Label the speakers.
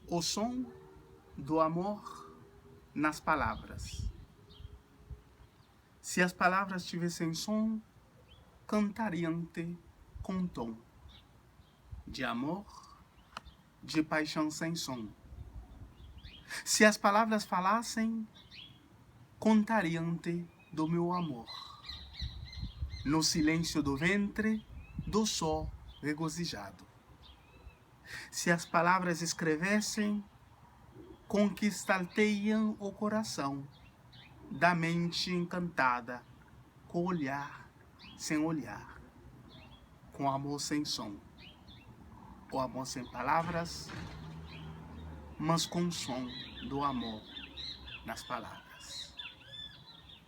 Speaker 1: O som do amor nas palavras. Se as palavras tivessem som, cantariam-te com tom de amor, de paixão sem som. Se as palavras falassem, contariam-te do meu amor. No silêncio do ventre, do sol regozijado. Se as palavras escrevessem, conquistar-te-iam o coração da mente encantada, com olhar sem olhar, com amor sem som, o amor sem palavras, mas com o som do amor nas palavras.